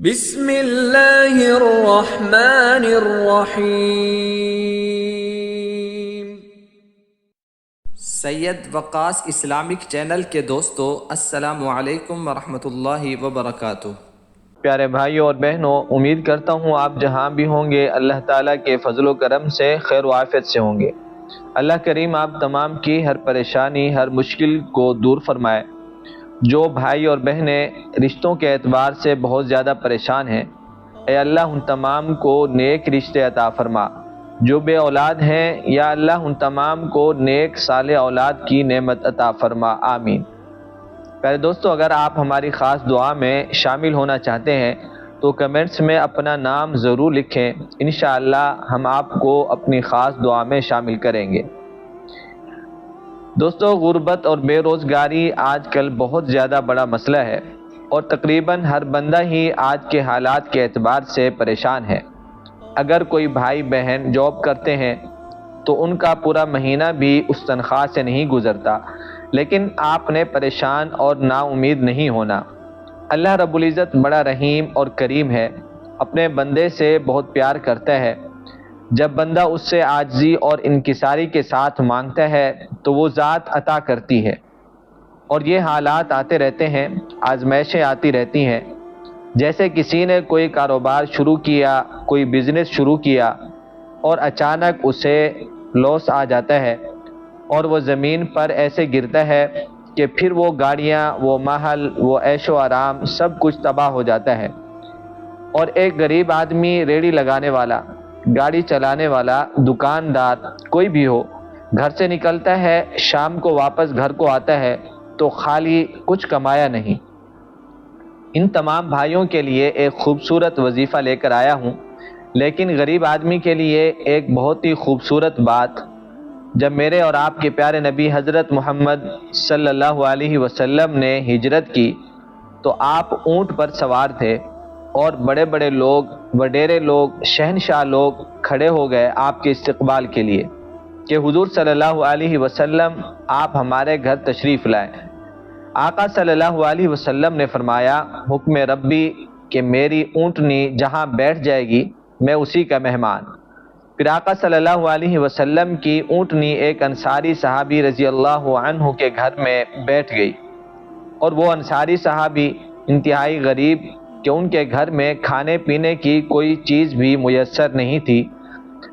بسم اللہ الرحمن الرحیم۔ سید وقاص اسلامک چینل کے دوستو، السلام علیکم ورحمۃ اللہ وبرکاتہ۔ پیارے بھائیوں اور بہنوں، امید کرتا ہوں آپ جہاں بھی ہوں گے اللہ تعالیٰ کے فضل و کرم سے خیر و عافیت سے ہوں گے۔ اللہ کریم آپ تمام کی ہر پریشانی، ہر مشکل کو دور فرمائے۔ جو بھائی اور بہنیں رشتوں کے اعتبار سے بہت زیادہ پریشان ہیں، اے اللہ ان تمام کو نیک رشتے عطا فرما۔ جو بے اولاد ہیں، یا اللہ ان تمام کو نیک صالح اولاد کی نعمت عطا فرما، آمین۔ پیارے دوستو، اگر آپ ہماری خاص دعا میں شامل ہونا چاہتے ہیں تو کمنٹس میں اپنا نام ضرور لکھیں، انشاءاللہ ہم آپ کو اپنی خاص دعا میں شامل کریں گے۔ دوستو، غربت اور بے روزگاری آج کل بہت زیادہ بڑا مسئلہ ہے، اور تقریباً ہر بندہ ہی آج کے حالات کے اعتبار سے پریشان ہے۔ اگر کوئی بھائی بہن جاب کرتے ہیں تو ان کا پورا مہینہ بھی اس تنخواہ سے نہیں گزرتا، لیکن آپ نے پریشان اور نا امید نہیں ہونا۔ اللہ رب العزت بڑا رحیم اور کریم ہے، اپنے بندے سے بہت پیار کرتا ہے۔ جب بندہ اس سے عاجزی اور انکساری کے ساتھ مانگتا ہے تو وہ ذات عطا کرتی ہے، اور یہ حالات آتے رہتے ہیں، آزمائشیں آتی رہتی ہیں۔ جیسے کسی نے کوئی کاروبار شروع کیا، کوئی بزنس شروع کیا، اور اچانک اسے لاس آ جاتا ہے اور وہ زمین پر ایسے گرتا ہے کہ پھر وہ گاڑیاں، وہ محل، وہ عیش و آرام سب کچھ تباہ ہو جاتا ہے۔ اور ایک غریب آدمی، ریڑھی لگانے والا، گاڑی چلانے والا، دکاندار، کوئی بھی ہو، گھر سے نکلتا ہے، شام کو واپس گھر کو آتا ہے تو خالی، کچھ کمایا نہیں۔ ان تمام بھائیوں کے لیے ایک خوبصورت وظیفہ لے کر آیا ہوں، لیکن غریب آدمی کے لیے ایک بہت ہی خوبصورت بات۔ جب میرے اور آپ کے پیارے نبی حضرت محمد صلی اللہ علیہ وسلم نے ہجرت کی تو آپ اونٹ پر سوار تھے، اور بڑے بڑے لوگ، وڈیرے لوگ، شہنشاہ لوگ کھڑے ہو گئے آپ کے استقبال کے لیے کہ حضور صلی اللہ علیہ وسلم آپ ہمارے گھر تشریف لائیں۔ آقا صلی اللہ علیہ وسلم نے فرمایا، حکم ربی کہ میری اونٹنی جہاں بیٹھ جائے گی میں اسی کا مہمان۔ پھر آقا صلی اللہ علیہ وسلم کی اونٹنی ایک انصاری صحابی رضی اللہ عنہ کے گھر میں بیٹھ گئی، اور وہ انصاری صحابی انتہائی غریب کہ ان کے گھر میں کھانے پینے کی کوئی چیز بھی میسر نہیں تھی۔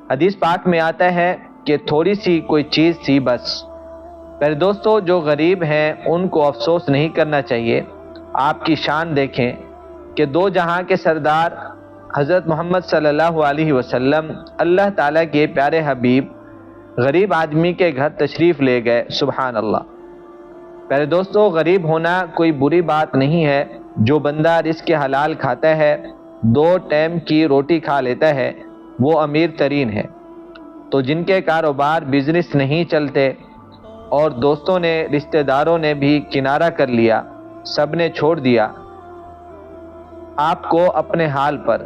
حدیث پاک میں آتا ہے کہ تھوڑی سی کوئی چیز تھی بس۔ پھر دوستو، جو غریب ہیں ان کو افسوس نہیں کرنا چاہیے۔ آپ کی شان دیکھیں کہ دو جہاں کے سردار حضرت محمد صلی اللہ علیہ وسلم، اللہ تعالیٰ کے پیارے حبیب، غریب آدمی کے گھر تشریف لے گئے، سبحان اللہ۔ پہلے دوستو، غریب ہونا کوئی بری بات نہیں ہے۔ جو بندہ رزق حلال کھاتا ہے، 2 ٹائم کی روٹی کھا لیتا ہے، وہ امیر ترین ہے۔ تو جن کے کاروبار، بزنس نہیں چلتے، اور دوستوں نے، رشتہ داروں نے بھی کنارہ کر لیا، سب نے چھوڑ دیا آپ کو اپنے حال پر،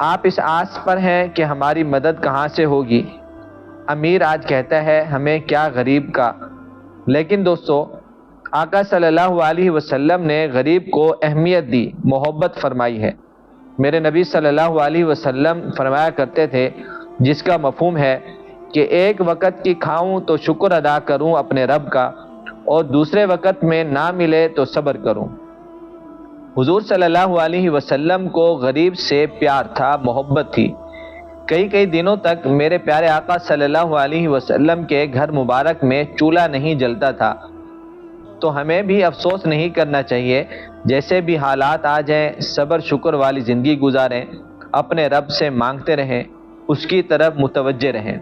آپ اس آس پر ہیں کہ ہماری مدد کہاں سے ہوگی۔ امیر آج کہتا ہے ہمیں کیا غریب کا، لیکن دوستو، آقا صلی اللہ علیہ وسلم نے غریب کو اہمیت دی، محبت فرمائی ہے۔ میرے نبی صلی اللہ علیہ وسلم فرمایا کرتے تھے، جس کا مفہوم ہے کہ ایک وقت کی کھاؤں تو شکر ادا کروں اپنے رب کا، اور دوسرے وقت میں نہ ملے تو صبر کروں۔ حضور صلی اللہ علیہ وسلم کو غریب سے پیار تھا، محبت تھی۔ کئی دنوں تک میرے پیارے آقا صلی اللہ علیہ وسلم کے گھر مبارک میں چولہا نہیں جلتا تھا۔ تو ہمیں بھی افسوس نہیں کرنا چاہیے، جیسے بھی حالات آ جائیں، صبر شکر والی زندگی گزاریں، اپنے رب سے مانگتے رہیں، اس کی طرف متوجہ رہیں۔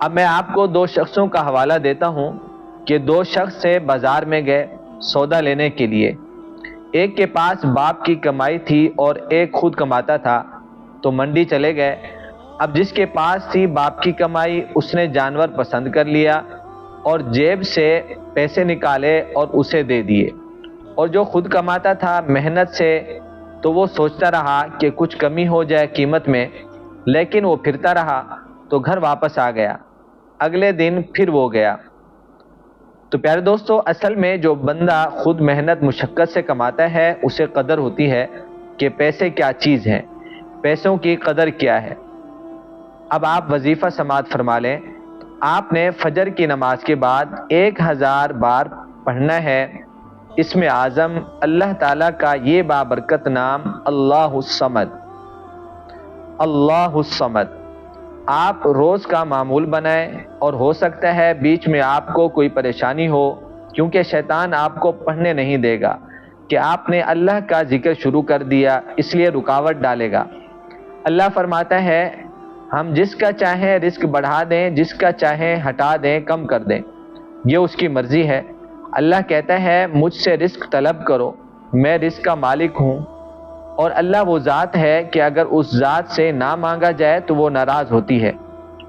اب میں آپ کو 2 شخصوں کا حوالہ دیتا ہوں کہ 2 شخص سے بازار میں گئے سودا لینے کے لیے۔ ایک کے پاس باپ کی کمائی تھی اور ایک خود کماتا تھا، تو منڈی چلے گئے۔ اب جس کے پاس تھی باپ کی کمائی، اس نے جانور پسند کر لیا اور جیب سے پیسے نکالے اور اسے دے دیے، اور جو خود کماتا تھا محنت سے، تو وہ سوچتا رہا کہ کچھ کمی ہو جائے قیمت میں، لیکن وہ پھرتا رہا تو گھر واپس آ گیا۔ اگلے دن پھر وہ گیا۔ تو پیارے دوستو، اصل میں جو بندہ خود محنت مشقت سے کماتا ہے اسے قدر ہوتی ہے، کہ پیسے کیا چیز ہیں، پیسوں کی قدر کیا ہے۔ اب آپ وظیفہ سماعت فرما لیں۔ آپ نے فجر کی نماز کے بعد 1000 بار پڑھنا ہے اسم اعظم اللہ تعالیٰ کا یہ بابرکت نام اللہ الصمد۔ اللہ الصمد آپ روز کا معمول بنائیں، اور ہو سکتا ہے بیچ میں آپ کو کوئی پریشانی ہو، کیونکہ شیطان آپ کو پڑھنے نہیں دے گا کہ آپ نے اللہ کا ذکر شروع کر دیا، اس لیے رکاوٹ ڈالے گا۔ اللہ فرماتا ہے ہم جس کا چاہیں رزق بڑھا دیں، جس کا چاہیں ہٹا دیں، کم کر دیں، یہ اس کی مرضی ہے۔ اللہ کہتا ہے مجھ سے رزق طلب کرو، میں رزق کا مالک ہوں، اور اللہ وہ ذات ہے کہ اگر اس ذات سے نہ مانگا جائے تو وہ ناراض ہوتی ہے۔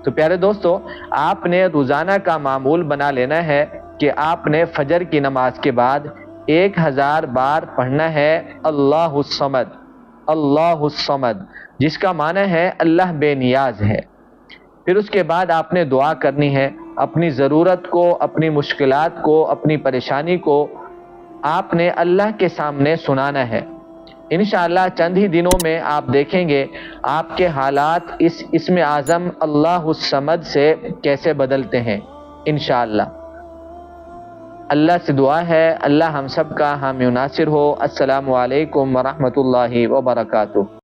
تو پیارے دوستو، آپ نے روزانہ کا معمول بنا لینا ہے کہ آپ نے فجر کی نماز کے بعد 1000 بار پڑھنا ہے اللہ الصمد، اللہ الصمد، جس کا معنی ہے اللہ بے نیاز ہے۔ پھر اس کے بعد آپ نے دعا کرنی ہے، اپنی ضرورت کو، اپنی مشکلات کو، اپنی پریشانی کو آپ نے اللہ کے سامنے سنانا ہے۔ انشاءاللہ چند ہی دنوں میں آپ دیکھیں گے آپ کے حالات اس اسم اعظم اللہ الصمد سے کیسے بدلتے ہیں انشاءاللہ۔ اللہ سے دعا ہے اللہ ہم سب کا حامی و ناصر ہو۔ السلام علیکم ورحمۃ اللہ وبرکاتہ۔